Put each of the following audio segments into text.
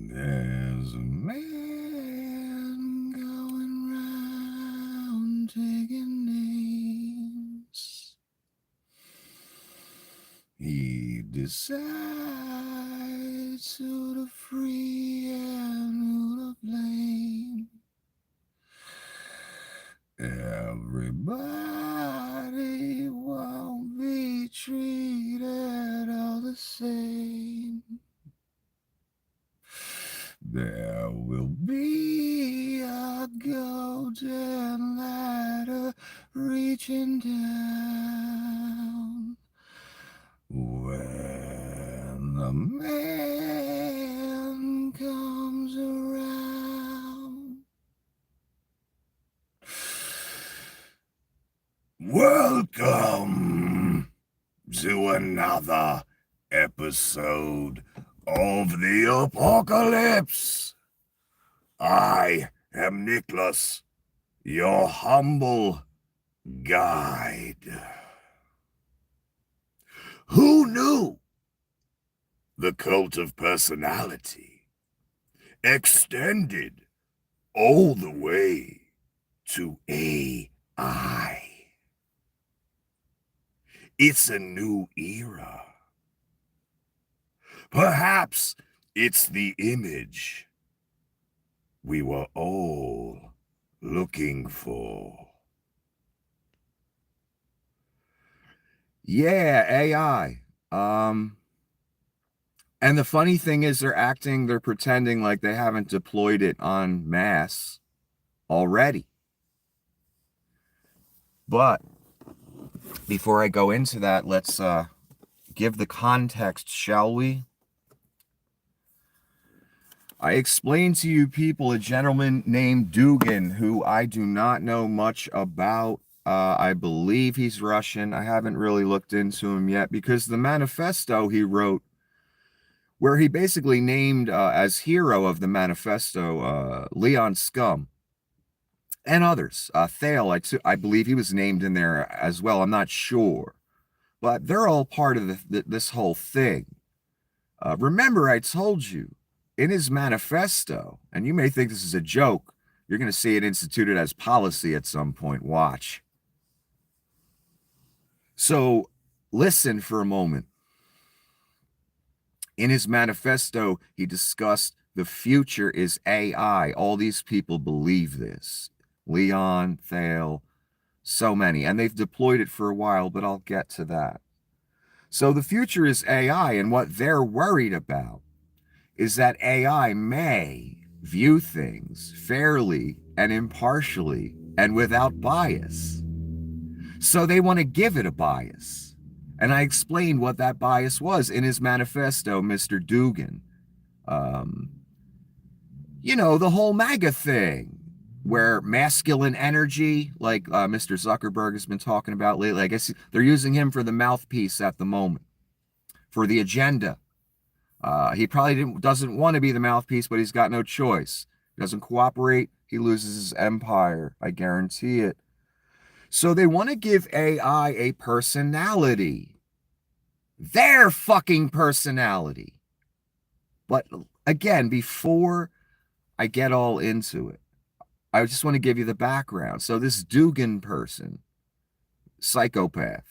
There's a man going round taking names. He decides who to free and who to blame. Everybody won't be treated all the same. There will be a golden ladder reaching down when the man comes around. Welcome to another episode of the Apocalypse. I am Nicholas, your humble guide. Who knew the cult of personality extended all the way to AI? It's a new era. Perhaps it's the image we were all looking for. Yeah, AI. And the funny thing is they're pretending like they haven't deployed it en masse already. But before I go into that, let's give the context, shall we? I explained to you people a gentleman named Dugin, who I do not know much about. I believe he's Russian. I haven't really looked into him yet because the manifesto he wrote, where he basically named as hero of the manifesto Leon Scum and others. Thale, I believe he was named in there as well. I'm not sure. But they're all part of this whole thing. Remember, I told you, in his manifesto, and you may think this is a joke, you're going to see it instituted as policy at some point. Watch. So listen for a moment. In his manifesto, he discussed the future is AI. All these people believe this. Leon, Thale, so many. And they've deployed it for a while, but I'll get to that. So the future is AI, and what they're worried about is that AI may view things fairly and impartially and without bias. So they want to give it a bias. And I explained what that bias was in his manifesto, Mr. Dugin. The whole MAGA thing, where masculine energy, like Mr. Zuckerberg has been talking about lately, I guess they're using him for the mouthpiece at the moment, for the agenda. He probably doesn't want to be the mouthpiece, but he's got no choice. He doesn't cooperate, he loses his empire. I guarantee it. So they want to give AI a personality. Their fucking personality. But again, before I get all into it, I just want to give you the background. So this Dugin person, psychopath,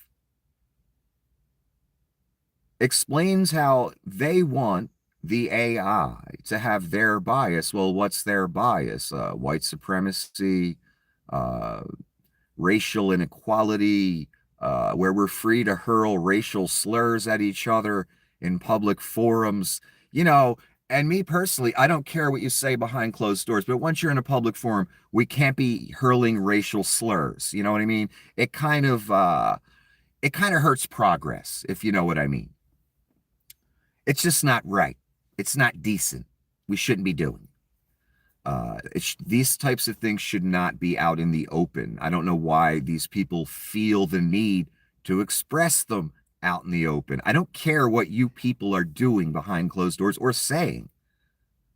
explains how they want the AI to have their bias. Well, what's their bias? White supremacy, racial inequality, where we're free to hurl racial slurs at each other in public forums. And me personally, I don't care what you say behind closed doors, but once you're in a public forum, we can't be hurling racial slurs. You know what I mean? It kind of hurts progress, if you know what I mean. It's just not right. It's not decent. We shouldn't be doing these types of things should not be out in the open. I don't know why these people feel the need to express them out in the open. I don't care what you people are doing behind closed doors or saying.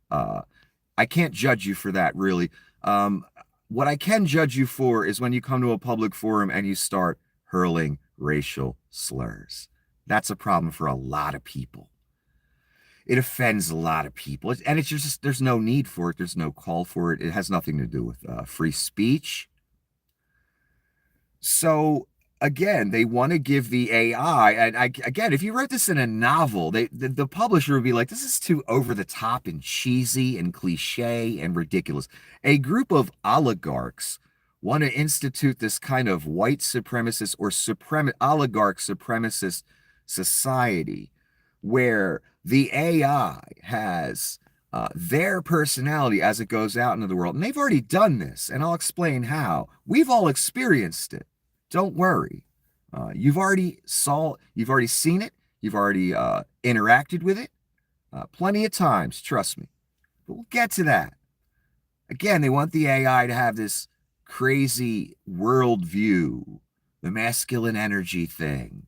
I can't judge you for that, really. What I can judge you for is when you come to a public forum and you start hurling racial slurs. That's a problem for a lot of people. it offends a lot of people. And it's just, there's no need for it. There's no call for it. It has nothing to do with free speech. So again, they want to give the AI, and again, if you wrote this in a novel, the publisher would be like, this is too over the top and cheesy and cliche and ridiculous. A group of oligarchs want to institute this kind of white supremacist or oligarch supremacist society where the AI has their personality as it goes out into the world. And they've already done this, and I'll explain how. We've all experienced it. Don't worry. You've already seen it. You've already interacted with it plenty of times. Trust me. But we'll get to that. Again, they want the AI to have this crazy worldview, the masculine energy thing.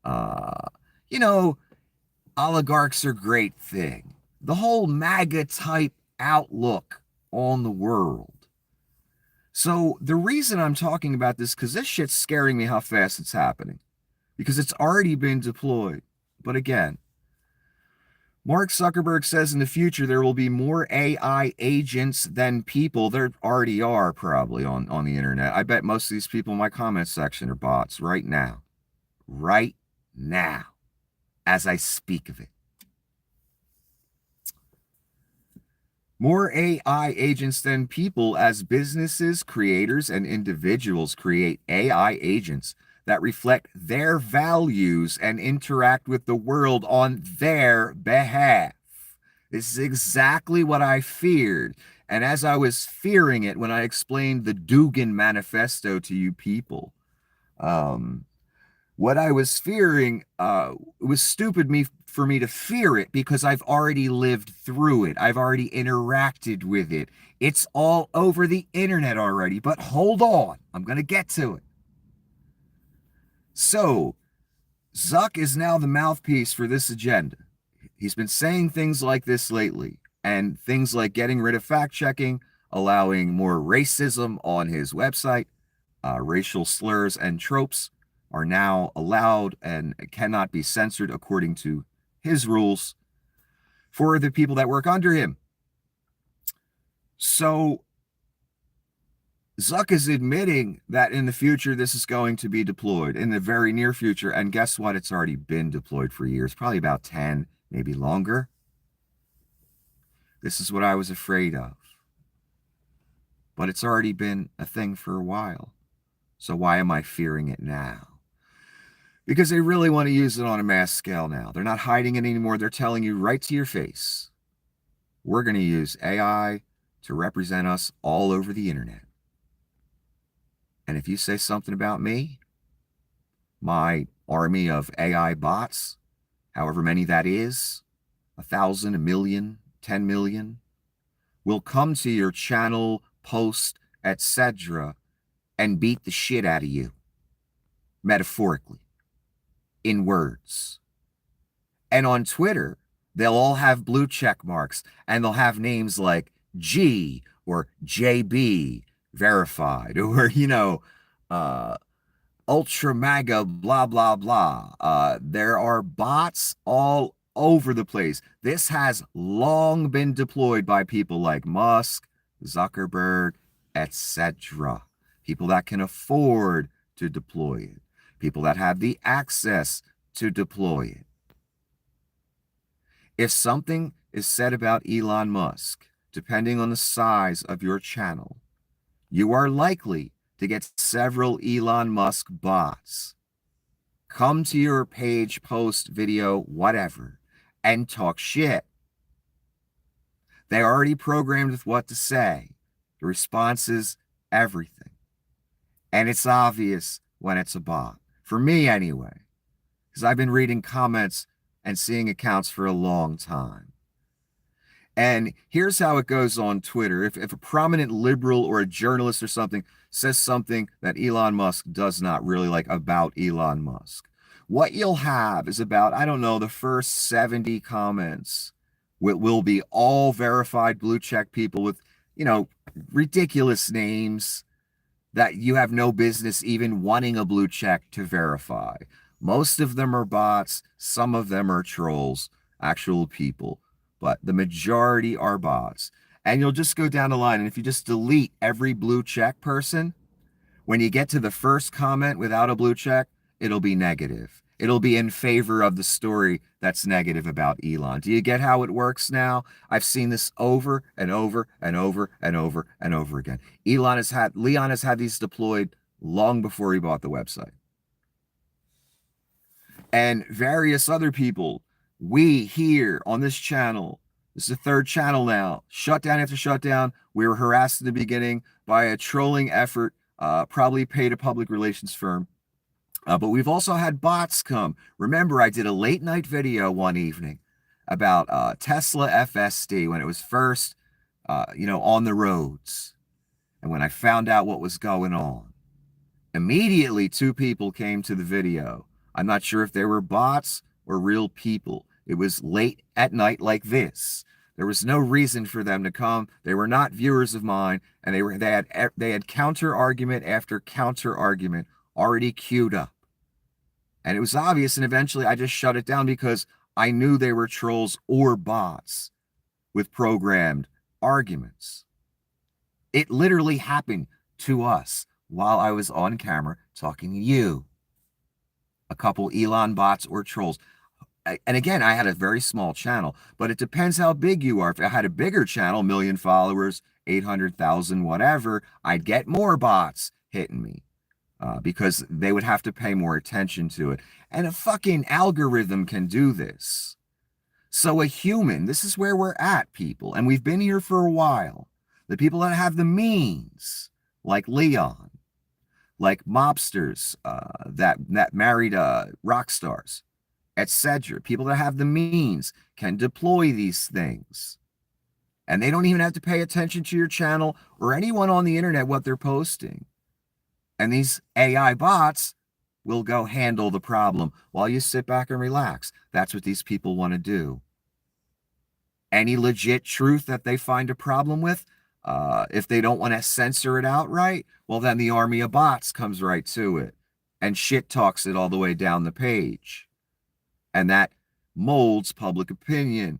You know, oligarchs are great thing. The whole MAGA type outlook on the world. So the reason I'm talking about this, because this shit's scaring me how fast it's happening, because it's already been deployed. But again, Mark Zuckerberg says in the future there will be more AI agents than people. There already are probably on the internet. I bet most of these people in my comment section are bots right now. Right now, as I speak of it. More AI agents than people as businesses, creators, and individuals create AI agents that reflect their values and interact with the world on their behalf. This is exactly what I feared. And as I was fearing it when I explained the Dugan Manifesto to you people, what I was fearing, it was stupid for me to fear it because I've already lived through it. I've already interacted with it. It's all over the internet already. But hold on, I'm going to get to it. So, Zuck is now the mouthpiece for this agenda. He's been saying things like this lately, and things like getting rid of fact checking, allowing more racism on his website, racial slurs and tropes are now allowed and cannot be censored according to his rules for the people that work under him. So Zuck is admitting that in the future, this is going to be deployed in the very near future. And guess what? It's already been deployed for years, probably about 10, maybe longer. This is what I was afraid of. But it's already been a thing for a while. So why am I fearing it now? Because they really want to use it on a mass scale now. They're not hiding it anymore. They're telling you right to your face, we're going to use AI to represent us all over the internet. And if you say something about me, my army of AI bots, however many that is, 1,000, 1,000,000, 10 million, will come to your channel, post, etc., and beat the shit out of you, metaphorically, in words. And on Twitter, they'll all have blue check marks, and they'll have names like G or JB verified, or, ultra MAGA, blah, blah, blah. There are bots all over the place. This has long been deployed by people like Musk, Zuckerberg, etc. People that can afford to deploy it. People that have the access to deploy it. If something is said about Elon Musk, depending on the size of your channel, you are likely to get several Elon Musk bots come to your page, post, video, whatever, and talk shit. They're already programmed with what to say. The responses, everything. And it's obvious when it's a bot. For me, anyway. Because I've been reading comments and seeing accounts for a long time. And here's how it goes on Twitter. If a prominent liberal or a journalist or something says something that Elon Musk does not really like about Elon Musk, what you'll have is about, I don't know, the first 70 comments will be all verified blue check people with, ridiculous names that you have no business even wanting a blue check to verify. Most of them are bots. Some of them are trolls. actual people, but the majority are bots. And you'll just go down the line, and if you just delete every blue check person, when you get to the first comment without a blue check, it'll be negative. It'll be in favor of the story that's negative about Elon. Do you get how it works now? I've seen this over and over and over and over and over again. Leon has had these deployed long before he bought the website. And various other people, we here on this channel, this is the third channel now, shutdown after shutdown. We were harassed in the beginning by a trolling effort, probably paid a public relations firm. But we've also had bots come. Remember, I did a late night video one evening about Tesla FSD when it was first, on the roads. And when I found out what was going on, immediately two people came to the video. I'm not sure if they were bots or real people. It was late at night like this. There was no reason for them to come. They were not viewers of mine, and they had counter argument after counter argument already queued up. And it was obvious, and eventually I just shut it down because I knew they were trolls or bots with programmed arguments. It literally happened to us while I was on camera talking to you. A couple Elon bots or trolls. And again, I had a very small channel, but it depends how big you are. If I had a bigger channel, 1 million followers, 800,000, whatever, I'd get more bots hitting me because they would have to pay more attention to it. And a fucking algorithm can do this. So a human, this is where we're at, people. And we've been here for a while. The people that have the means, like Leon, like mobsters that married rock stars, etc. People that have the means can deploy these things. And they don't even have to pay attention to your channel or anyone on the internet what they're posting. And these AI bots will go handle the problem while you sit back and relax. That's what these people want to do. Any legit truth that they find a problem with, if they don't want to censor it outright, well, then the army of bots comes right to it and shit talks it all the way down the page. And that molds public opinion.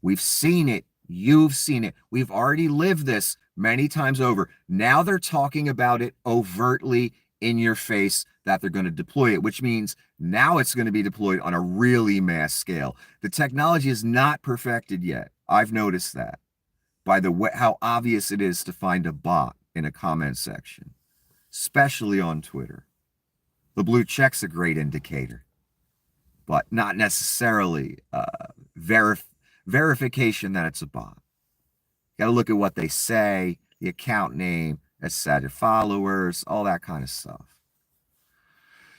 We've seen it. You've seen it. We've already lived this many times over. Now they're talking about it overtly in your face that they're going to deploy it, which means now it's going to be deployed on a really mass scale. The technology is not perfected yet. I've noticed that by the way, how obvious it is to find a bot in a comment section, especially on Twitter. The blue check's a great indicator, but not necessarily verification that it's a bot. Got to look at what they say, the account name, etc., followers, all that kind of stuff.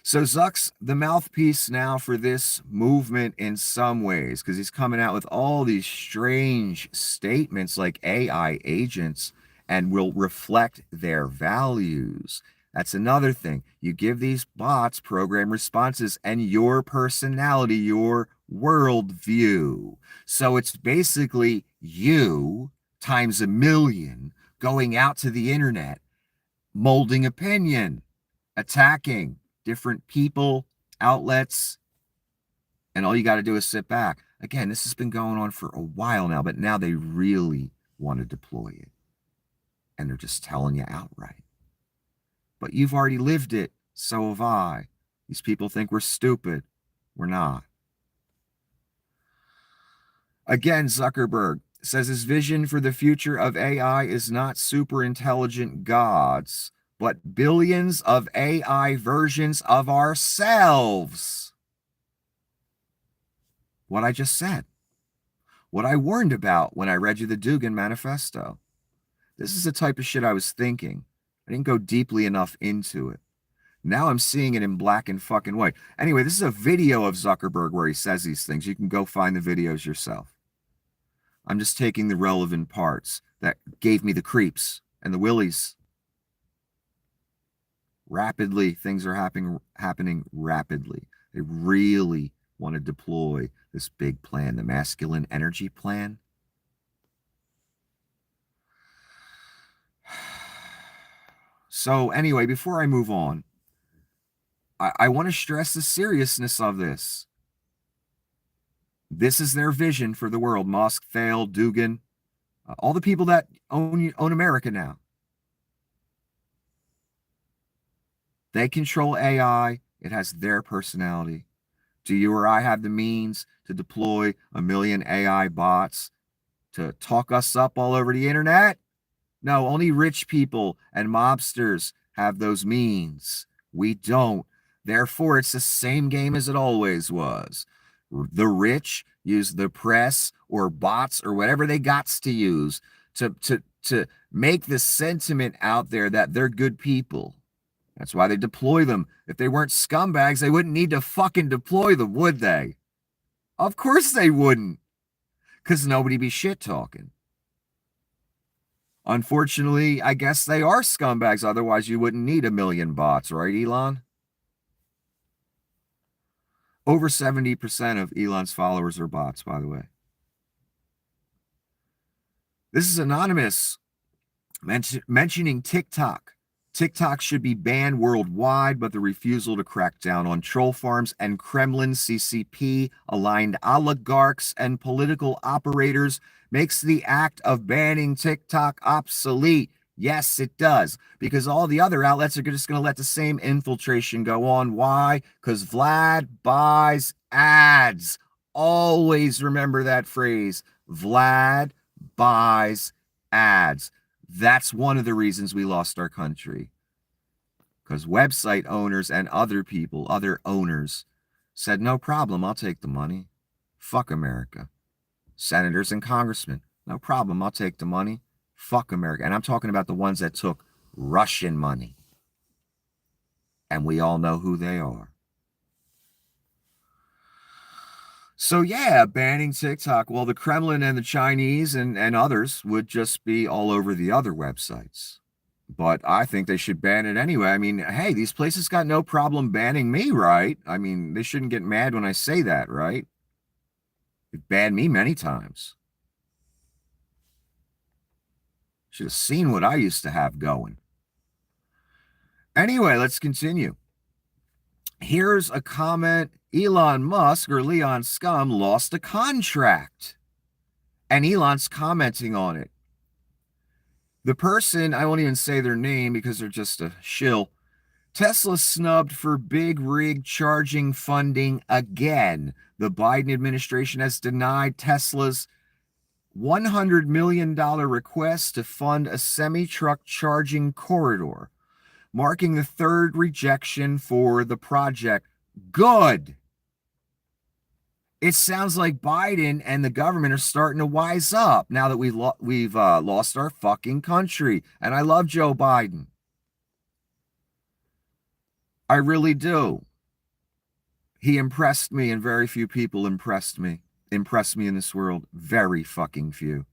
So Zuck's the mouthpiece now for this movement in some ways, because he's coming out with all these strange statements like AI agents and will reflect their values. That's another thing. You give these bots program responses and your personality, your worldview. So it's basically you times a million going out to the internet, molding opinion, attacking different people, outlets, and all you got to do is sit back. Again, this has been going on for a while now, but now they really want to deploy it. And they're just telling you outright. But you've already lived it, so have I. These people think we're stupid. We're not. Again, Zuckerberg says his vision for the future of AI is not super intelligent gods, but billions of AI versions of ourselves. What I just said. What I warned about when I read you the Dugin Manifesto. This is the type of shit I was thinking. I didn't go deeply enough into it. Now I'm seeing it in black and fucking white. Anyway, this is a video of Zuckerberg where he says these things. You can go find the videos yourself. I'm just taking the relevant parts that gave me the creeps and the willies. Rapidly, things are happening rapidly. They really want to deploy this big plan, the masculine energy plan. So anyway, before I move on, I want to stress the seriousness of this. This is their vision for the world. Musk, Thale, Dugan, all the people that own America now. They control AI. It has their personality. Do you or I have the means to deploy 1 million AI bots to talk us up all over the internet? No, only rich people and mobsters have those means. We don't. Therefore, it's the same game as it always was. The rich use the press or bots or whatever they got to use to make the sentiment out there that they're good people. That's why they deploy them. If they weren't scumbags, they wouldn't need to fucking deploy them, would they? Of course they wouldn't, because nobody be shit talking. Unfortunately, I guess they are scumbags. Otherwise, you wouldn't need 1 million bots, right, Elon? Over 70% of Elon's followers are bots, by the way. This is anonymous mentioning TikTok. TikTok should be banned worldwide, but the refusal to crack down on troll farms and Kremlin CCP aligned oligarchs and political operators makes the act of banning TikTok obsolete. Yes, it does, because all the other outlets are just going to let the same infiltration go on. Why? Because Vlad buys ads. Always remember that phrase. Vlad buys ads. That's one of the reasons we lost our country. Because website owners and other people, other owners, said, no problem, I'll take the money. Fuck America. Senators and congressmen, no problem, I'll take the money. Fuck America. And I'm talking about the ones that took Russian money. And we all know who they are. So yeah, banning TikTok. Well, the Kremlin and the Chinese and others would just be all over the other websites. But I think they should ban it anyway. I mean, hey, these places got no problem banning me, right? I mean, they shouldn't get mad when I say that, right? They've banned me many times. Should have seen what I used to have going. Anyway, let's continue. Here's a comment. Elon Musk or Leon Scum lost a contract. And Elon's commenting on it. The person, I won't even say their name because they're just a shill. Tesla snubbed for big rig charging funding again. The Biden administration has denied Tesla's $100 million request to fund a semi-truck charging corridor, marking the third rejection for the project. Good. It sounds like Biden and the government are starting to wise up now that we've lost our fucking country. And I love Joe Biden. I really do. He impressed me, and very few people impressed me in this world. Very fucking few.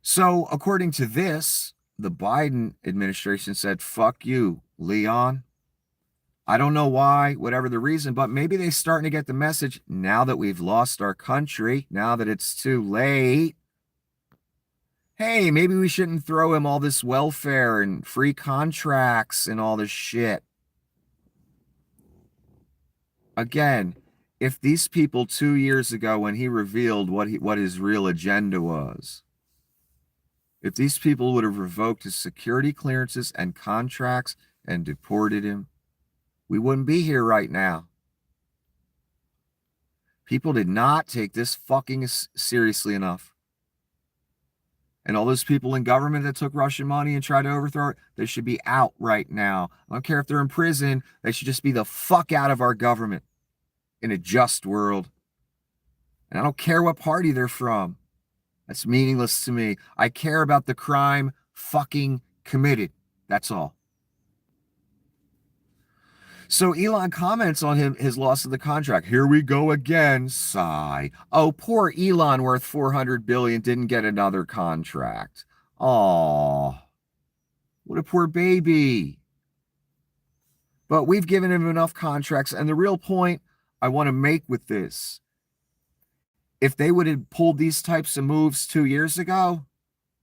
So according to this, the Biden administration said, fuck you, Leon. I don't know why, whatever the reason, but maybe they're starting to get the message now that we've lost our country, now that it's too late. Hey, maybe we shouldn't throw him all this welfare and free contracts and all this shit. Again, if these people 2 years ago, when he revealed what his real agenda was, if these people would have revoked his security clearances and contracts and deported him, we wouldn't be here right now. People did not take this fucking seriously enough. And all those people in government that took Russian money and tried to overthrow it, they should be out right now. I don't care if they're in prison. They should just be the fuck out of our government in a just world. And I don't care what party they're from. That's meaningless to me. I care about the crime fucking committed. That's all. So Elon comments on his loss of the contract. Here we go again. Sigh. Oh, poor Elon, worth $400 billion, didn't get another contract. Aw, what a poor baby. But we've given him enough contracts. And the real point I want to make with this, if they would have pulled these types of moves 2 years ago,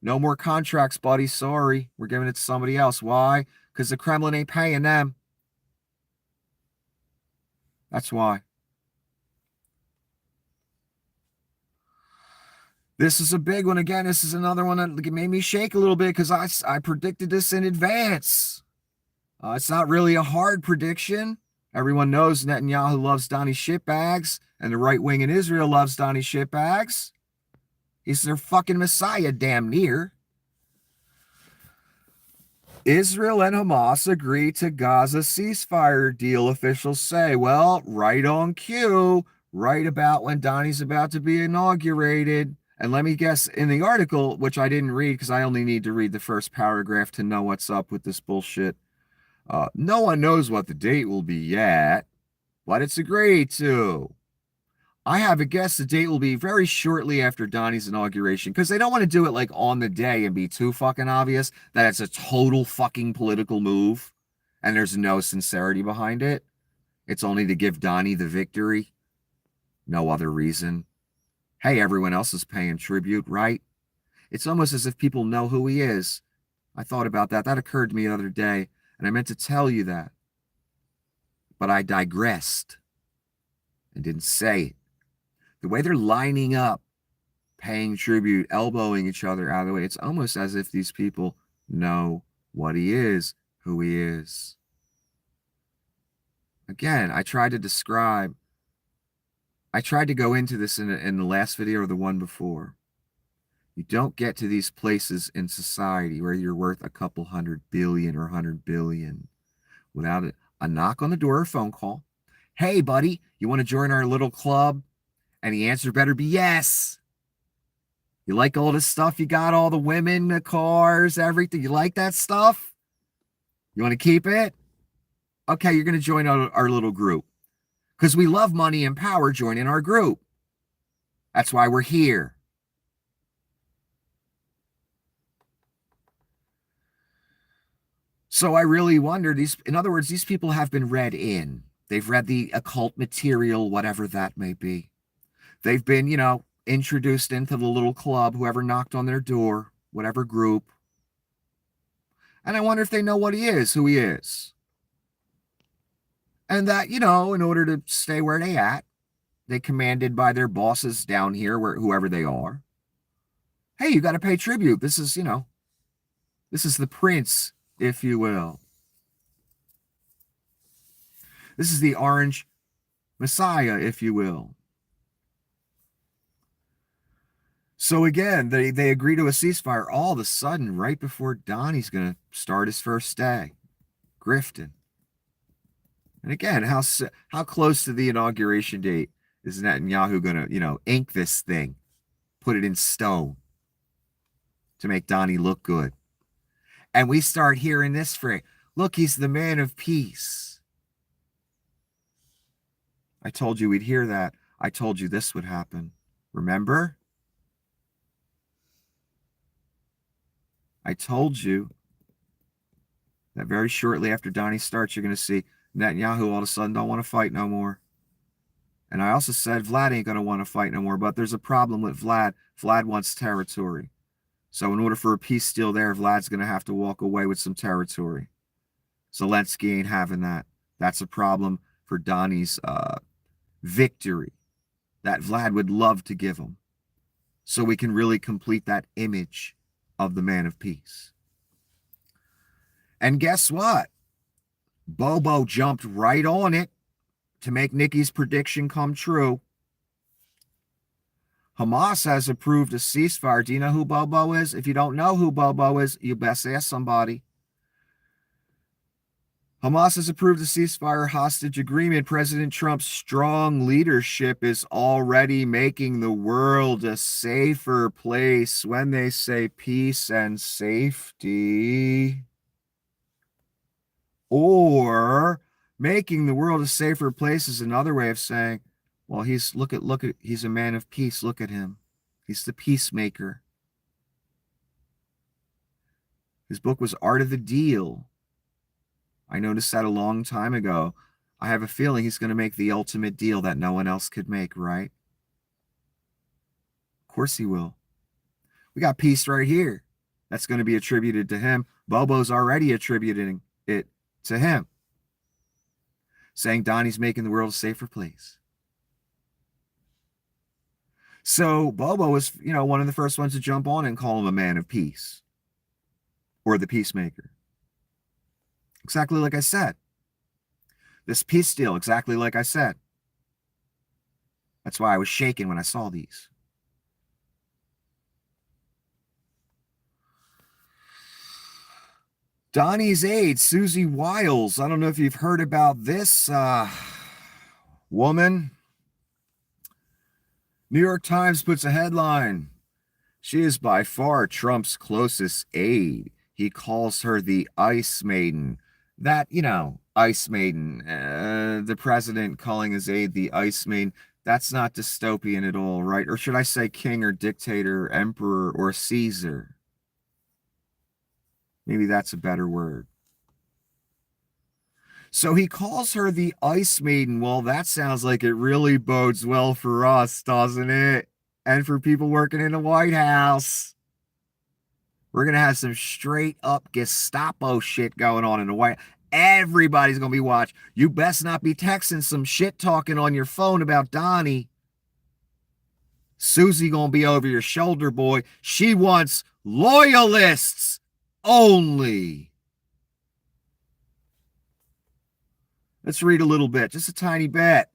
no more contracts, buddy. Sorry, we're giving it to somebody else. Why? Because the Kremlin ain't paying them. That's why. This is a big one again. This is another one that made me shake a little bit because I predicted this in advance. It's not really a hard prediction. Everyone knows Netanyahu loves Donnie shitbags, and the right wing in Israel loves Donnie shitbags. He's their fucking messiah, damn near. Israel and Hamas agree to Gaza ceasefire deal, officials say. Well, right on cue, right about when Donnie's about to be inaugurated. And let me guess, in the article, which I didn't read because I only need to read the first paragraph to know what's up with this bullshit. No one knows what the date will be yet, but it's agreed to. I have a guess the date will be very shortly after Donnie's inauguration because they don't want to do it like on the day and be too fucking obvious that it's a total fucking political move and there's no sincerity behind it. It's only to give Donnie the victory. No other reason. Hey, everyone else is paying tribute, right? It's almost as if people know who he is. I thought about that. That occurred to me the other day, and I meant to tell you that. But I digressed and didn't say it. The way they're lining up, paying tribute, elbowing each other out of the way, it's almost as if these people know what he is, who he is. Again, I tried to go into this in the last video or the one before. You don't get to these places in society where you're worth a couple $100 billion or $100 billion without a knock on the door or phone call. Hey, buddy, you want to join our little club? And the answer better be yes. You like all this stuff? You got all the women, the cars, everything. You like that stuff? You want to keep it? Okay, you're going to join our little group. Because we love money and power. Joining our group. That's why we're here. So I really wonder, in other words, these people have been read in. They've read the occult material, whatever that may be. They've been, introduced into the little club, whoever knocked on their door, whatever group. And I wonder if they know what he is, who he is. And that, in order to stay where they at, they commanded by their bosses down here, whoever they are. Hey, you got to pay tribute. This is, this is the prince, if you will. This is the orange messiah, if you will. So again, they agree to a ceasefire all of a sudden, right before Donnie's going to start his first day, grifting. And again, how close to the inauguration date is Netanyahu going to, ink this thing, put it in stone to make Donnie look good? And we start hearing this phrase, look, he's the man of peace. I told you we'd hear that. I told you this would happen. Remember? I told you that very shortly after Donnie starts, you're going to see Netanyahu all of a sudden don't want to fight no more. And I also said Vlad ain't going to want to fight no more, but there's a problem with Vlad. Vlad wants territory. So in order for a peace deal there, Vlad's going to have to walk away with some territory. Zelensky ain't having that. That's a problem for Donnie's victory that Vlad would love to give him. So we can really complete that image of the man of peace. And guess what? Bobo jumped right on it to make Nikki's prediction come true. Hamas has approved a ceasefire. Do you know who Bobo is? If you don't know who Bobo is, you best ask somebody. Hamas has approved a ceasefire hostage agreement. President Trump's strong leadership is already making the world a safer place. When they say peace and safety, or making the world a safer place is another way of saying, well, he's a man of peace. Look at him. He's the peacemaker. His book was Art of the Deal. I noticed that a long time ago. I have a feeling he's going to make the ultimate deal that no one else could make, right? Of course he will. We got peace right here. That's going to be attributed to him. Bobo's already attributing it to him, saying Donnie's making the world a safer place. So Bobo was, one of the first ones to jump on and call him a man of peace or the peacemaker. Exactly like I said. This peace deal, exactly like I said. That's why I was shaking when I saw these. Donnie's aide, Susie Wiles. I don't know if you've heard about this woman. New York Times puts a headline. She is by far Trump's closest aide. He calls her the Ice Maiden. That, Ice Maiden, the president calling his aide the Ice Maiden, that's not dystopian at all, right? Or should I say king or dictator, emperor or Caesar? Maybe that's a better word. So he calls her the Ice Maiden. Well, that sounds like it really bodes well for us, doesn't it? And for people working in the White House. We're going to have some straight up Gestapo shit going on in the White House. Everybody's going to be watching. You best not be texting some shit talking on your phone about Donnie. Susie going to be over your shoulder, boy. She wants loyalists only. Let's read a little bit, just a tiny bit.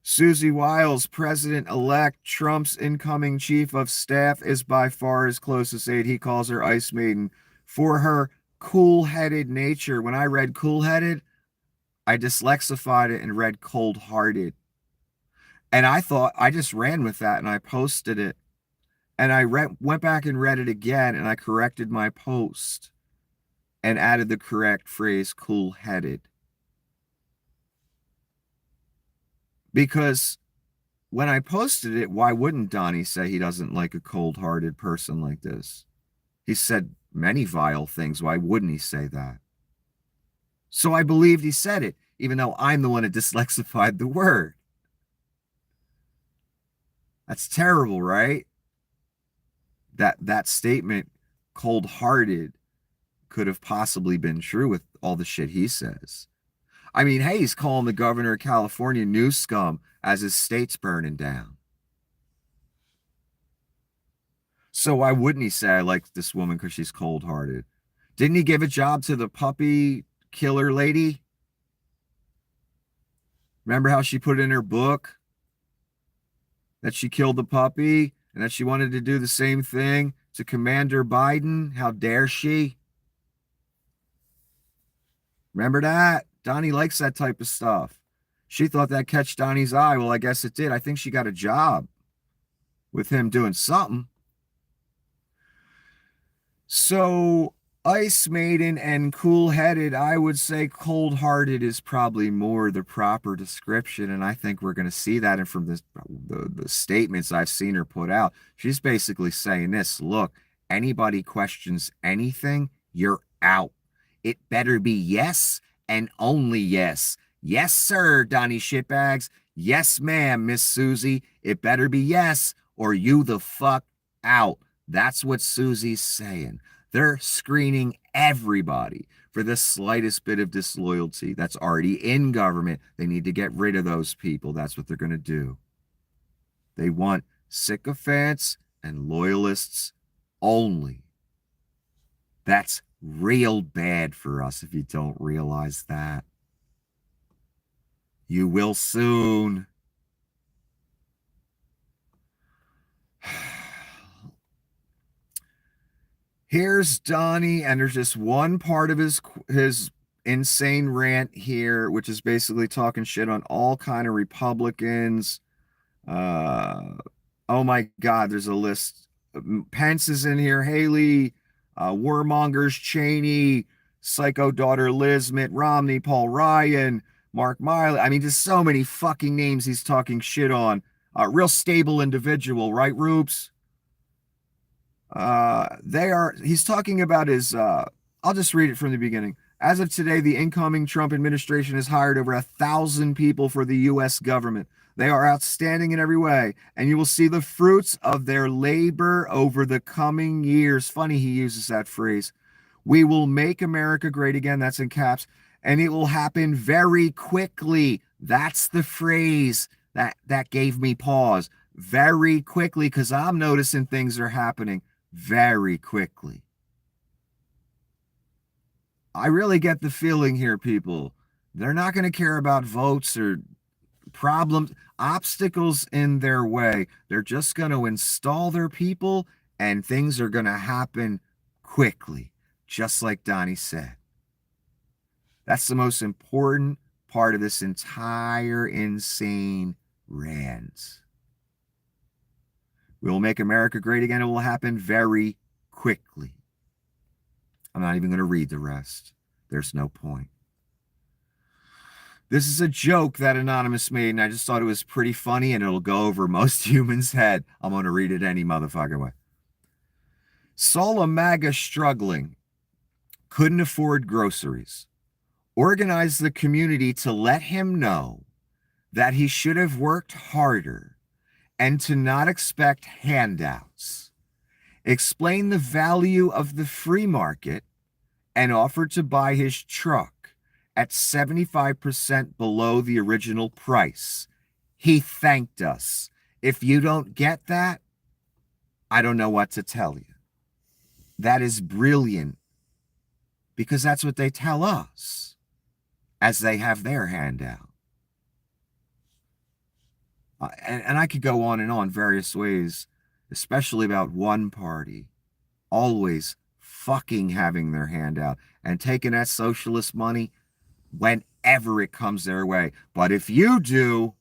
Susie Wiles, President-elect, Trump's incoming chief of staff, is by far his closest aide. He calls her Ice Maiden for her cool-headed nature. When I read cool-headed, I dyslexified it and read cold-hearted. And I just ran with that and I posted it. And I went back and read it again and I corrected my post and added the correct phrase, cool-headed. Because when I posted it, why wouldn't Donnie say he doesn't like a cold-hearted person like this? He said many vile things. Why wouldn't he say that? So I believed he said it, even though I'm the one that dyslexified the word. That's terrible, right? That statement, cold-hearted, could have possibly been true with all the shit he says. I mean, hey, he's calling the governor of California new scum as his state's burning down. So why wouldn't he say I like this woman because she's cold-hearted? Didn't he give a job to the puppy killer lady? Remember how she put in her book that she killed the puppy and that she wanted to do the same thing to Commander Biden? How dare she? Remember that? Donnie likes that type of stuff. She thought that catch Donnie's eye. Well, I guess it did. I think she got a job with him doing something. So Ice Maiden and cool-headed, I would say cold-hearted is probably more the proper description. And I think we're going to see that. And from the statements I've seen her put out, she's basically saying this: look, anybody questions anything, you're out. It better be yes and only yes. Yes, sir, Donnie Shitbags. Yes, ma'am, Miss Susie. It better be yes or you the fuck out. That's what Susie's saying. They're screening everybody for the slightest bit of disloyalty that's already in government. They need to get rid of those people. That's what they're going to do. They want sycophants and loyalists only. That's real bad for us if you don't realize that. You will soon. Here's Donnie, and there's just one part of his insane rant here, which is basically talking shit on all kind of Republicans. Oh my God, there's a list. Pence is in here, Haley, warmongers, Cheney, psycho daughter Liz, Mitt Romney, Paul Ryan, Mark Miley. I mean, just so many fucking names he's talking shit on. Real stable individual, right, Rubes? He's talking about his, I'll just read it from the beginning. As of today, the incoming Trump administration has hired over 1,000 people for the U.S. government. They are outstanding in every way, and you will see the fruits of their labor over the coming years. Funny he uses that phrase. We will make America great again. That's in caps. And it will happen very quickly. That's the phrase. That gave me pause very quickly because I'm noticing things are happening very quickly. I really get the feeling here, people. They're not going to care about votes or problems, obstacles in their way. They're just going to install their people and things are going to happen quickly, just like Donnie said. That's the most important part of this entire insane rant. We will make America great again. It will happen very quickly. I'm not even going to read the rest. There's no point. This is a joke that Anonymous made, and I just thought it was pretty funny, and it'll go over most humans' head. I'm going to read it any motherfucking way. Saw a MAGA struggling, couldn't afford groceries. Organized the community to let him know that he should have worked harder and to not expect handouts. Explained the value of the free market and offered to buy his truck at 75% below the original price. He thanked us. If you don't get that, I don't know what to tell you. That is brilliant because that's what they tell us as they have their handout. And I could go on and on various ways, especially about one party always fucking having their handout and taking that socialist money whenever it comes their way. But if you do,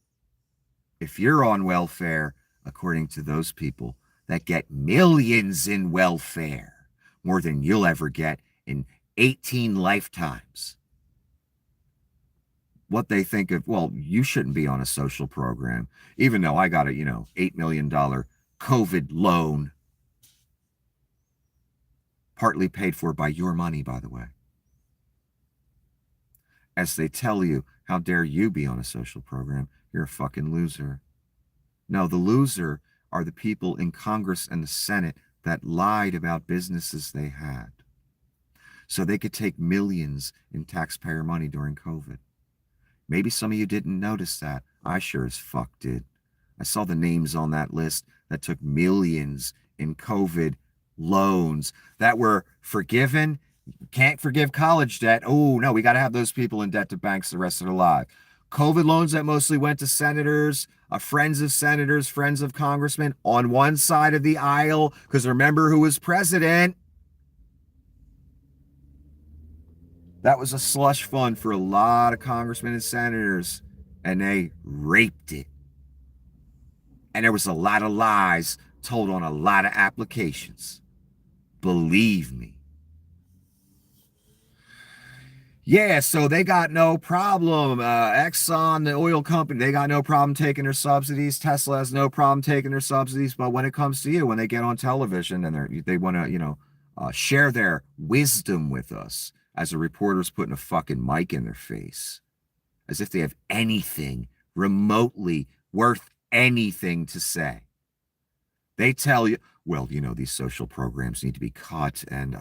if you're on welfare, according to those people that get millions in welfare, more than you'll ever get in 18 lifetimes, what they think of, well, you shouldn't be on a social program, even though I got a, $8 million COVID loan, partly paid for by your money, by the way. As they tell you, how dare you be on a social program? You're a fucking loser. No, the loser are the people in Congress and the Senate that lied about businesses they had so they could take millions in taxpayer money during COVID. Maybe some of you didn't notice that. I sure as fuck did. I saw the names on that list that took millions in COVID loans that were forgiven. Can't forgive college debt. Oh, no, we got to have those people in debt to banks the rest of their life. COVID loans that mostly went to senators, friends of senators, friends of congressmen on one side of the aisle, because remember who was president. That was a slush fund for a lot of congressmen and senators, and they raped it. And there was a lot of lies told on a lot of applications. Believe me. Yeah, so they got no problem. Exxon, the oil company, they got no problem taking their subsidies. Tesla has no problem taking their subsidies. But when it comes to you, when they get on television and they want to, share their wisdom with us, as a reporter's putting a fucking mic in their face, as if they have anything remotely worth anything to say. They tell you, well, these social programs need to be cut and,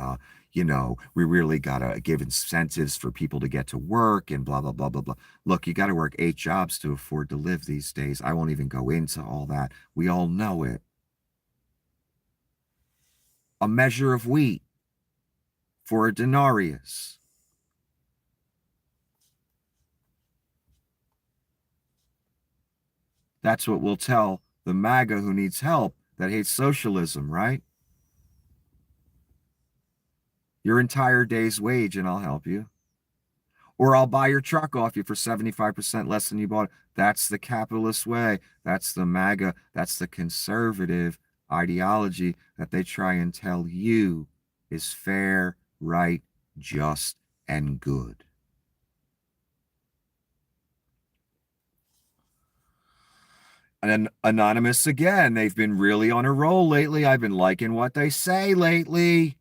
we really got to give incentives for people to get to work and blah, blah, blah, blah, blah. Look, you got to work 8 jobs to afford to live these days. I won't even go into all that. We all know it. A measure of wheat for a denarius. That's what we'll tell the MAGA who needs help, that hates socialism, right? Your entire day's wage and I'll help you. Or I'll buy your truck off you for 75% less than you bought it. That's the capitalist way. That's the MAGA. That's the conservative ideology that they try and tell you is fair, right, just, and good. And Anonymous again, they've been really on a roll lately. I've been liking what they say lately.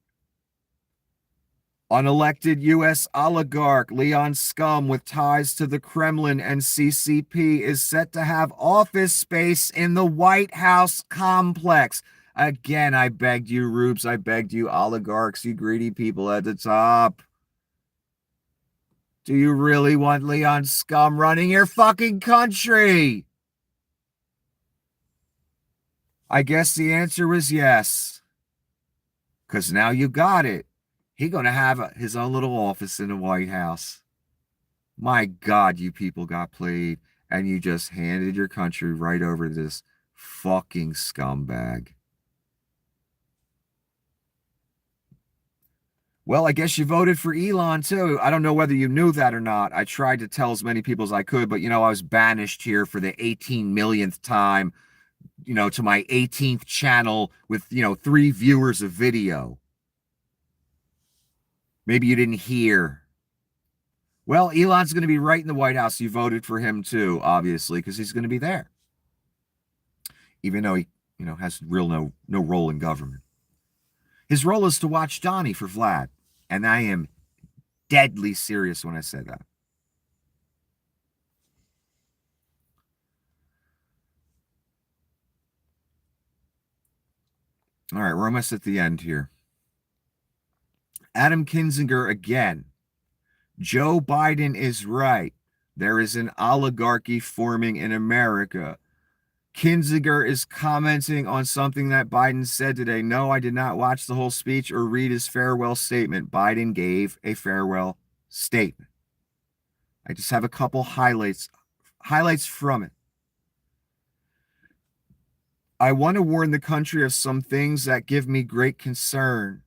Unelected U.S. oligarch Leon Scum with ties to the Kremlin and CCP is set to have office space in the White House complex. Again, I begged you, Rubes. I begged you, oligarchs, you greedy people at the top. Do you really want Leon Scum running your fucking country? I guess the answer was yes. Because now you got it. He gonna have his own little office in the White House. My God, you people got played, and you just handed your country right over to this fucking scumbag. Well, I guess you voted for Elon too. I don't know whether you knew that or not. I tried to tell as many people as I could, but I was banished here for the 18 millionth time, to my 18th channel with, 3 viewers of video. Maybe you didn't hear. Well, Elon's going to be right in the White House. You voted for him too, obviously, because he's going to be there. Even though he, has no role in government. His role is to watch Donnie for Vlad. And I am deadly serious when I say that. All right, we're almost at the end here. Adam Kinzinger again. Joe Biden is right. There is an oligarchy forming in America. Kinzinger is commenting on something that Biden said today. No, I did not watch the whole speech or read his farewell statement. Biden gave a farewell statement. I just have a couple highlights from it. I want to warn the country of some things that give me great concern.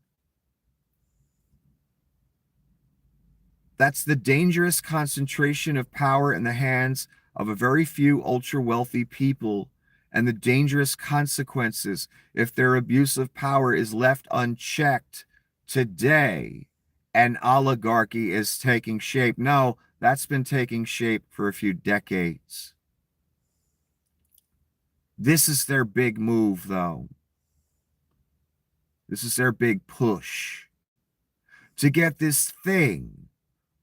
That's the dangerous concentration of power in the hands of a very few ultra-wealthy people and the dangerous consequences if their abuse of power is left unchecked today. An oligarchy is taking shape. No, that's been taking shape for a few decades. This is their big move, though. This is their big push to get this thing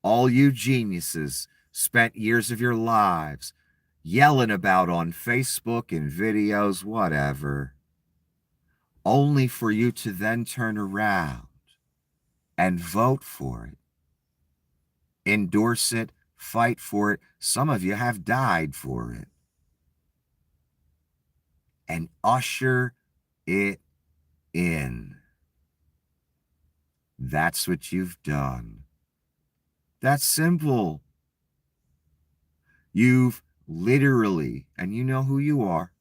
all you geniuses spent years of your lives yelling about on Facebook and videos, whatever, only for you to then turn around and vote for it, endorse it, fight for it. Some of you have died for it. And usher it in. That's what you've done. That's simple. You've literally, and you know who you are,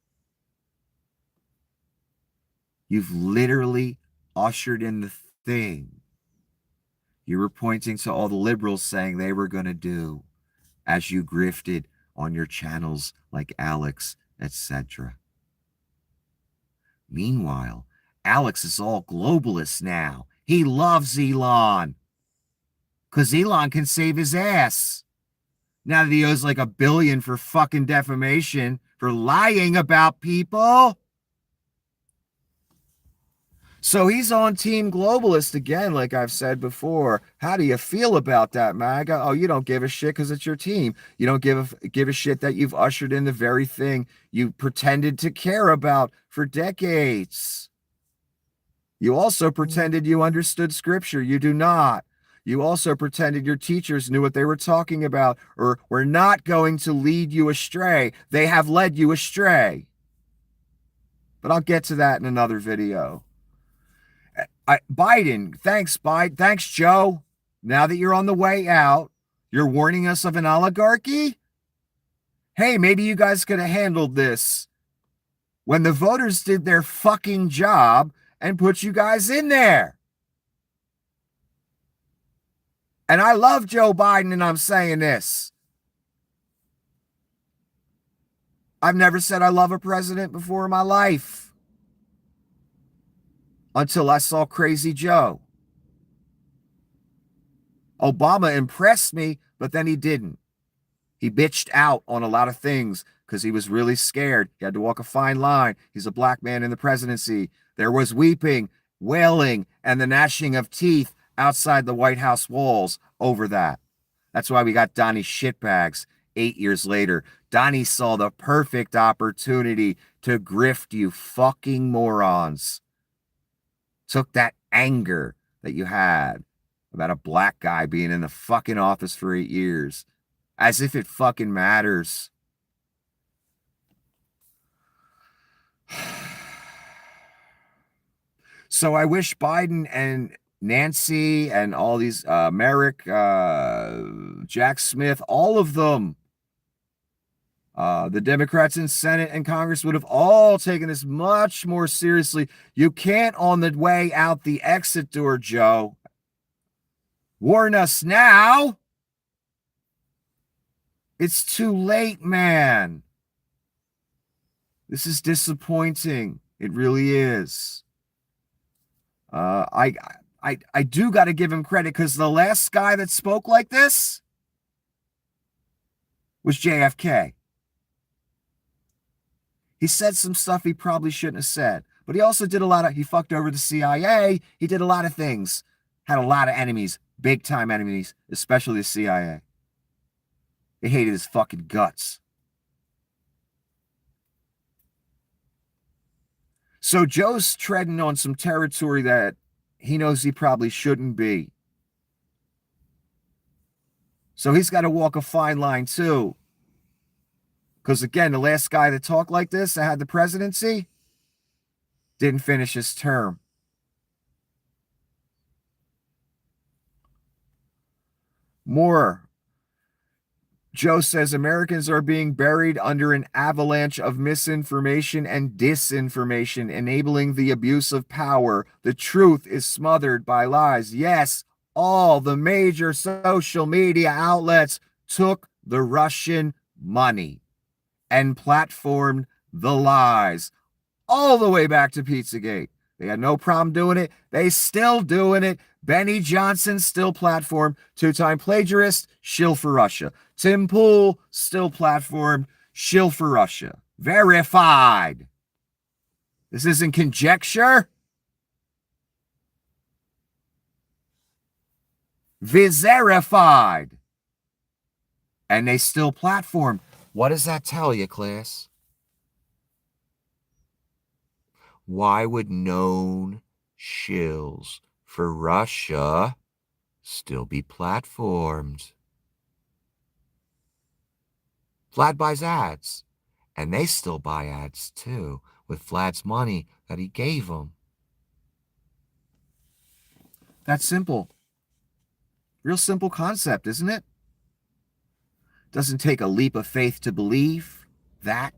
you've literally ushered in the thing you were pointing to all the liberals saying they were going to do as you grifted on your channels like Alex, etc. Meanwhile, Alex is all globalist now. He loves Elon because Elon can save his ass. Now that he owes like $1 billion for fucking defamation for lying about people. So he's on Team Globalist again, like I've said before. How do you feel about that, MAGA? Oh, you don't give a shit because it's your team. You don't give a shit that you've ushered in the very thing you pretended to care about for decades. You also pretended you understood scripture. You do not. You also pretended your teachers knew what they were talking about or were not going to lead you astray. They have led you astray. But I'll get to that in another video. Biden, thanks, Biden. Thanks, Joe. Now that you're on the way out, you're warning us of an oligarchy? Hey, maybe you guys could have handled this when the voters did their fucking job and put you guys in there. And I love Joe Biden, and I'm saying this. I've never said I love a president before in my life. Until I saw Crazy Joe. Obama impressed me, but then he didn't. He bitched out on a lot of things because he was really scared. He had to walk a fine line. He's a black man in the presidency. There was weeping, wailing, and the gnashing of teeth outside the White House walls over that. That's why we got Donnie shitbags 8 years later. Donnie saw the perfect opportunity to grift you fucking morons. Took that anger that you had about a black guy being in the fucking office for 8 years as if it fucking matters. So I wish Biden and Nancy and all these Merrick, Jack Smith, all of them, the Democrats in Senate and Congress would have all taken this much more seriously. You can't, on the way out the exit door, Joe, warn us now. It's too late, man. This is disappointing. It really is. I do got to give him credit because the last guy that spoke like this was JFK. He said some stuff he probably shouldn't have said, but he also did he fucked over the CIA. He did a lot of things, had a lot of enemies, big time enemies, especially the CIA. They hated his fucking guts. So Joe's treading on some territory that he knows he probably shouldn't be. So he's got to walk a fine line too. Because again, the last guy that talked like this, that had the presidency, didn't finish his term. More. Joe says Americans are being buried under an avalanche of misinformation and disinformation, enabling the abuse of power. The truth is smothered by lies. Yes, all the major social media outlets took the Russian money and platformed the lies all the way back to Pizzagate. They had no problem doing it. They still doing it. Benny Johnson still platformed. Two-time plagiarist, shill for Russia. Tim Pool still platformed, shill for Russia. Verified. This isn't conjecture. Verified. And they still platform. What does that tell you, class? Why would known shills for Russia still be platformed? Vlad buys ads, and they still buy ads too with Vlad's money that he gave them. That's simple. Real simple concept, isn't it? Doesn't take a leap of faith to believe that.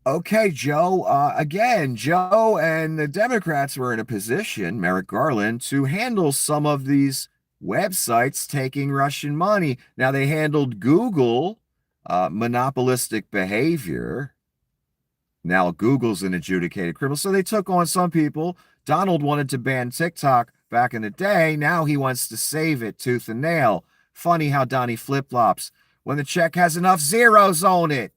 Okay, Joe. Again, Joe and the Democrats were in a position, Merrick Garland, to handle some of these websites taking Russian money. Now, they handled Google, monopolistic behavior. Now, Google's an adjudicated criminal. So they took on some people. Donald wanted to ban TikTok back in the day. Now he wants to save it tooth and nail. Funny how Donnie flip-flops when the check has enough zeros on it.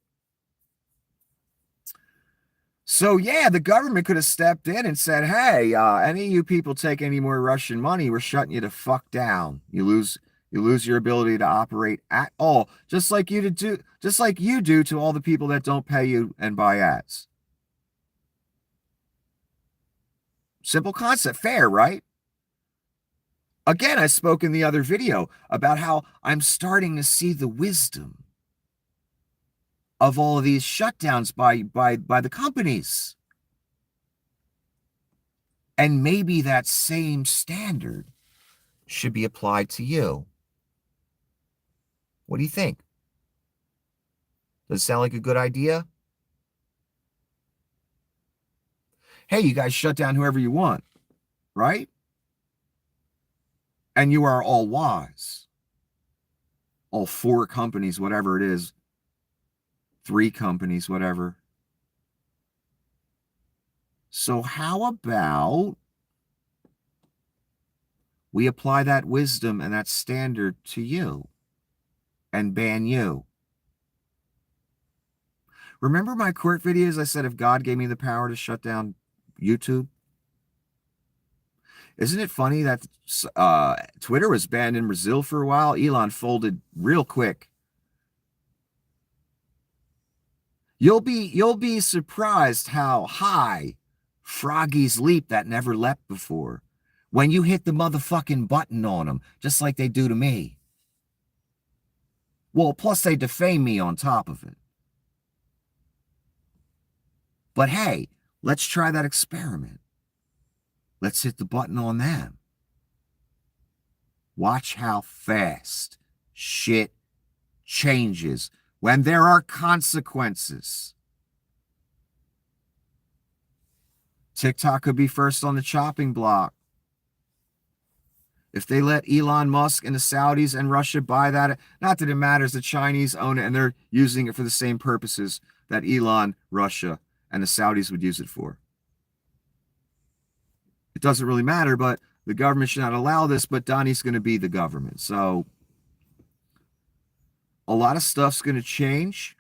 So, yeah, the government could have stepped in and said, hey, any of you people take any more Russian money, we're shutting you the fuck down. You lose your ability to operate at all, just like you do to all the people that don't pay you and buy ads. Simple concept, fair, right? Again, I spoke in the other video about how I'm starting to see the wisdom of all of these shutdowns by the companies. And maybe that same standard should be applied to you. What do you think? Does it sound like a good idea? Hey, you guys shut down whoever you want, right? And you are all wise. All 4 companies, whatever it is, 3 companies, whatever. So how about we apply that wisdom and that standard to you and ban you? Remember my court videos? I said if God gave me the power to shut down YouTube? Isn't it funny that Twitter was banned in Brazil for a while? Elon folded real quick. You'll be surprised how high froggies leap that never leapt before when you hit the motherfucking button on them, just like they do to me. Well, plus they defame me on top of it. But hey, Let's try that experiment. Let's hit the button on them. Watch how fast shit changes when there are consequences. TikTok could be first on the chopping block. If they let Elon Musk and the Saudis and Russia buy that, not that it matters, the Chinese own it and they're using it for the same purposes that Elon, Russia, and the Saudis would use it for. It doesn't really matter, but the government should not allow this, but Donnie's going to be the government. So a lot of stuff's going to change.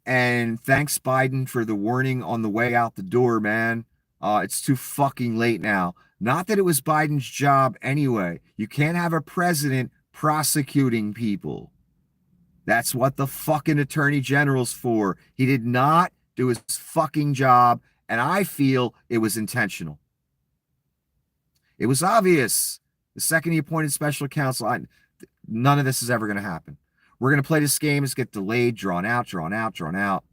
And thanks, Biden, for the warning on the way out the door, man. It's too fucking late now. Not that it was Biden's job anyway. You can't have a president prosecuting people. That's what the fucking attorney general's for. He did not do his fucking job, and I feel it was intentional. It was obvious. The second he appointed special counsel, none of this is ever going to happen. We're going to play this game. It's get delayed, drawn out, drawn out, drawn out.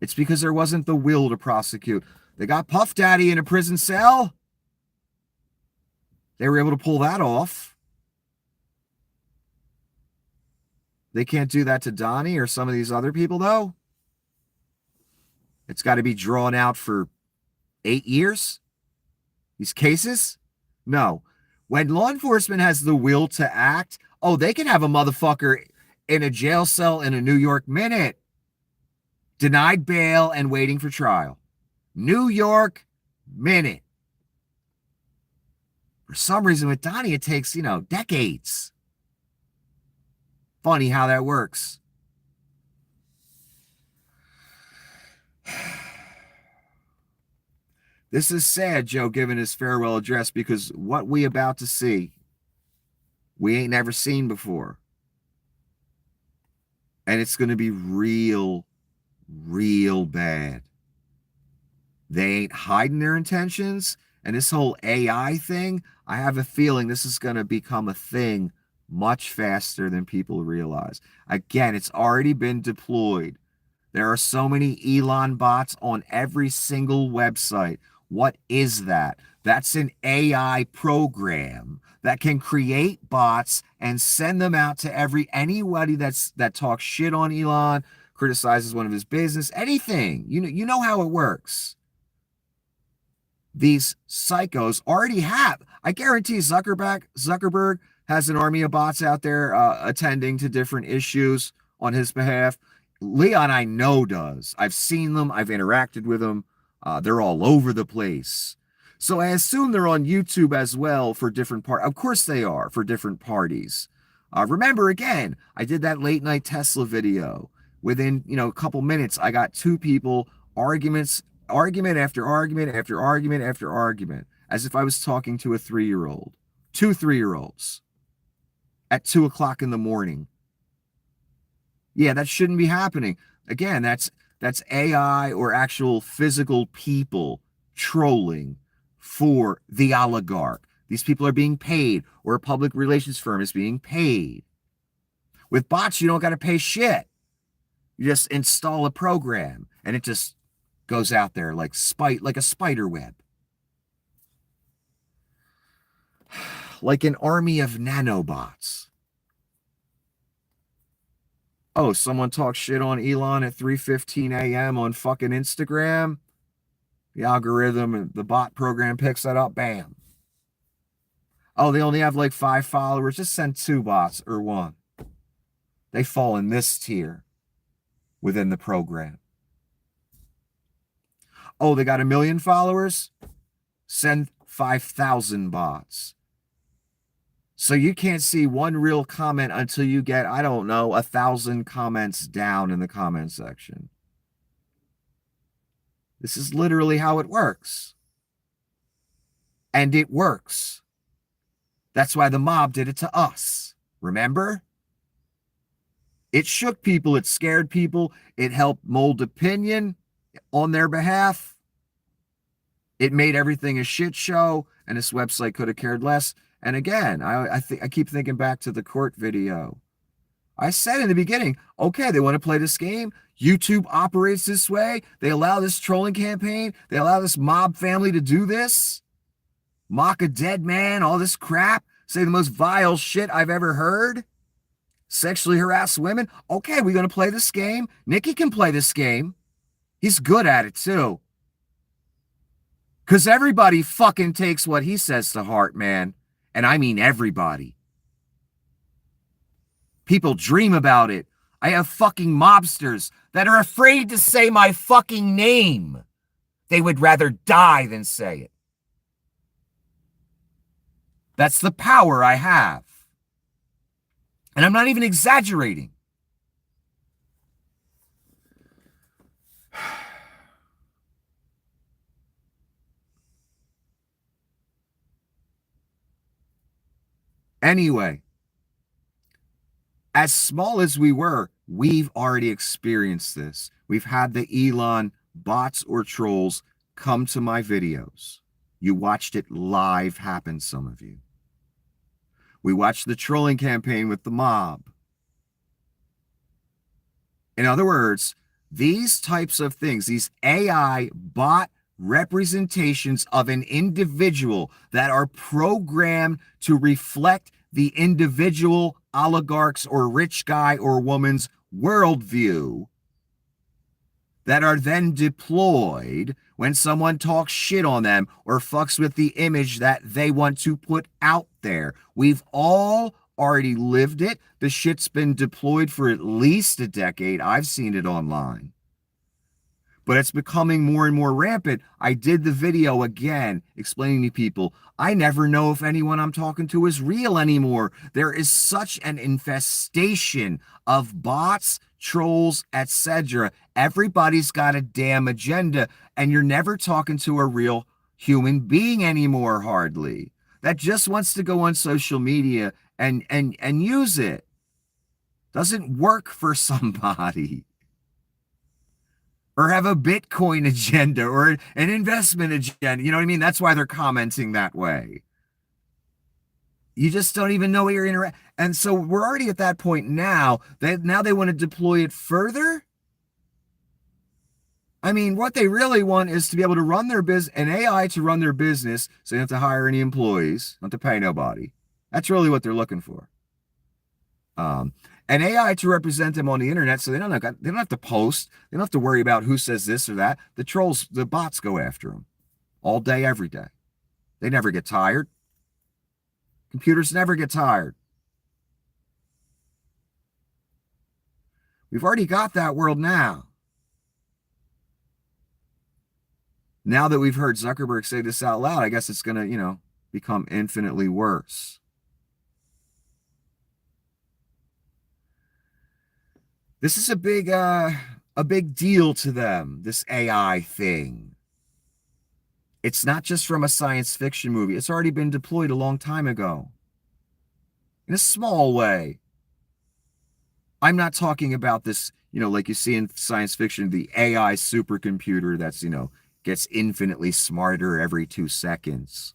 It's because there wasn't the will to prosecute. They got Puff Daddy in a prison cell. They were able to pull that off. They can't do that to Donnie or some of these other people, though. It's got to be drawn out for 8 years. These cases? No. When law enforcement has the will to act, oh, they can have a motherfucker in a jail cell in a New York minute. Denied bail and waiting for trial. New York minute. For some reason with Donnie, it takes, decades. Funny how that works. This is sad, Joe, giving his farewell address, because what we about to see, we ain't never seen before. And it's going to be real bad. They ain't hiding their intentions. And this whole AI thing, I have a feeling this is going to become a thing much faster than people realize. Again, it's already been deployed. There are so many Elon bots on every single website. What is that? That's an AI program that can create bots and send them out to anybody that talks shit on Elon, criticizes one of his business, anything. You know how it works. These psychos already have. I guarantee Zuckerberg has an army of bots out there attending to different issues on his behalf. Leon, I know, does. I've seen them. I've interacted with them. They're all over the place. So I assume they're on YouTube as well for different parties. Of course they are, for different parties. Remember, again, I did that late night Tesla video. Within, a couple minutes, I got two people, argument after argument after argument after argument, as if I was talking to a 3-year-old. 2 3-year-olds at 2 o'clock in the morning. Yeah, that shouldn't be happening. Again, that's AI or actual physical people trolling for the oligarch. These people are being paid, or a public relations firm is being paid. With bots, you don't got to pay shit. You just install a program and it just goes out there like a spider web. Like an army of nanobots. Oh, someone talks shit on Elon at 3:15 a.m. on fucking Instagram. The algorithm and the bot program picks that up. Bam. Oh, they only have like 5 followers. Just send 2 bots or 1. They fall in this tier within the program. Oh, they got 1 million followers? Send 5,000 bots. So you can't see one real comment until you get, 1,000 comments down in the comment section. This is literally how it works. And it works. That's why the mob did it to us. Remember? It shook people. It scared people. It helped mold opinion on their behalf. It made everything a shit show, and this website could have cared less. And again, I keep thinking back to the court video. I said in the beginning, okay, they want to play this game. YouTube operates this way. They allow this trolling campaign. They allow this mob family to do this. Mock a dead man, all this crap. Say the most vile shit I've ever heard. Sexually harass women. Okay, we're going to play this game. Nikki can play this game. He's good at it too. Because everybody fucking takes what he says to heart, man. And I mean everybody. People dream about it. I have fucking mobsters that are afraid to say my fucking name. They would rather die than say it. That's the power I have. And I'm not even exaggerating. Anyway, as small as we were, we've already experienced this. We've had the Elon bots or trolls come to my videos. You watched it live happen, some of you. We watched the trolling campaign with the mob. In other words, these types of things, these AI bot representations of an individual that are programmed to reflect the individual oligarch's or rich guy or woman's worldview, that are then deployed when someone talks shit on them or fucks with the image that they want to put out there. We've all already lived it. The shit's been deployed for at least a decade. I've seen it online. But it's becoming more and more rampant. I did the video again explaining to people, I never know if anyone I'm talking to is real anymore. There is such an infestation of bots, trolls, etc. Everybody's got a damn agenda, and you're never talking to a real human being anymore, hardly. That just wants to go on social media and use it. Doesn't work for somebody. Or have a Bitcoin agenda or an investment agenda. You know what I mean? That's why they're commenting that way. You just don't even know what you're interacting. And so we're already at that point now. Now they want to deploy it further. I mean, what they really want is to be able to run their business, an AI to run their business, so they don't have to hire any employees, not to pay nobody. That's really what they're looking for. An AI to represent them on the internet, so they don't have to post. They don't have to worry about who says this or that. The trolls, the bots go after them all day, every day. They never get tired. Computers never get tired. We've already got that world now. Now that we've heard Zuckerberg say this out loud, I guess it's going to, become infinitely worse. This is a big deal to them, this AI thing. It's not just from a science fiction movie. It's already been deployed a long time ago. In a small way. I'm not talking about this, like you see in science fiction, the AI supercomputer that's, gets infinitely smarter every 2 seconds.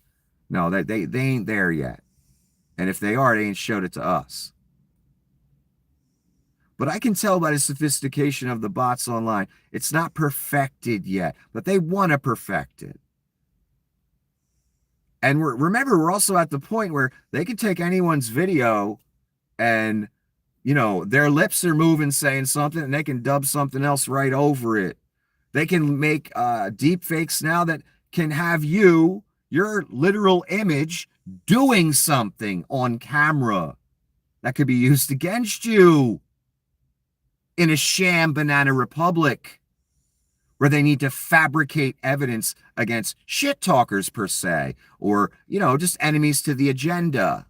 No, they ain't there yet. And if they are, they ain't showed it to us. But I can tell by the sophistication of the bots online, it's not perfected yet, but they want to perfect it. And remember, we're also at the point where they can take anyone's video and, their lips are moving saying something and they can dub something else right over it. They can make deep fakes now that can have your literal image doing something on camera that could be used against you. In a sham banana republic where they need to fabricate evidence against shit talkers per se, or, just enemies to the agenda,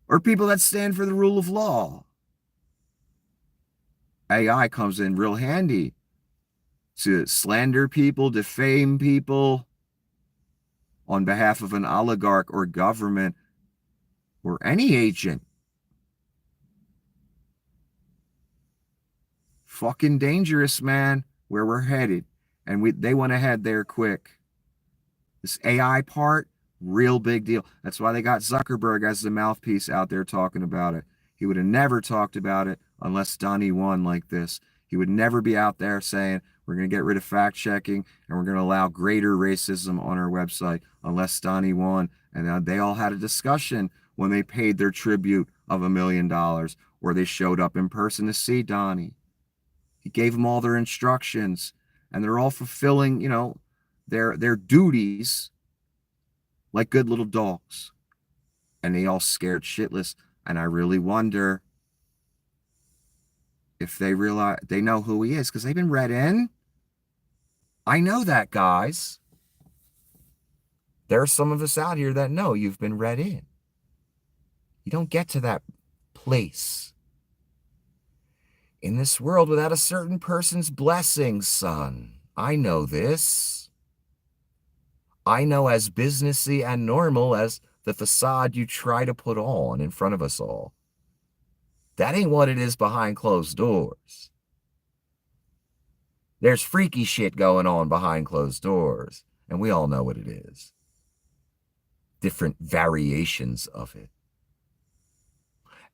or people that stand for the rule of law. AI comes in real handy to slander people, defame people on behalf of an oligarch or government or any agent. Fucking dangerous, man, where we're headed. And they want to head there quick. This AI part, real big deal. That's why they got Zuckerberg as the mouthpiece out there talking about it. He would have never talked about it unless Donnie won like this. He would never be out there saying, we're going to get rid of fact checking and we're going to allow greater racism on our website unless Donnie won. And they all had a discussion when they paid their tribute of $1 million, or they showed up in person to see Donnie. He gave them all their instructions, and they're all fulfilling, their duties like good little dogs. And they all scared shitless. And I really wonder if they realize they know who he is, because they've been read in. I know that, guys. There are some of us out here that know you've been read in. You don't get to that place in this world without a certain person's blessing, son. I know this. I know as businessy and normal as the facade you try to put on in front of us all. That ain't what it is behind closed doors. There's freaky shit going on behind closed doors, and we all know what it is. Different variations of it.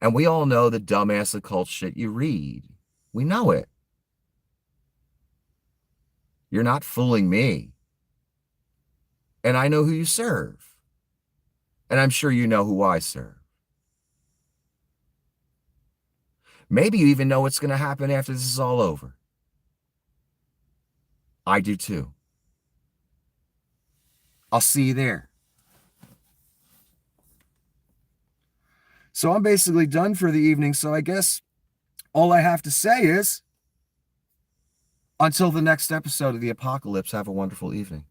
And we all know the dumbass occult shit you read. We know it. You're not fooling me. And I know who you serve. And I'm sure you know who I serve. Maybe you even know what's going to happen after this is all over. I do too. I'll see you there. So I'm basically done for the evening. So I guess all I have to say is, until the next episode of The Apocalypse, have a wonderful evening.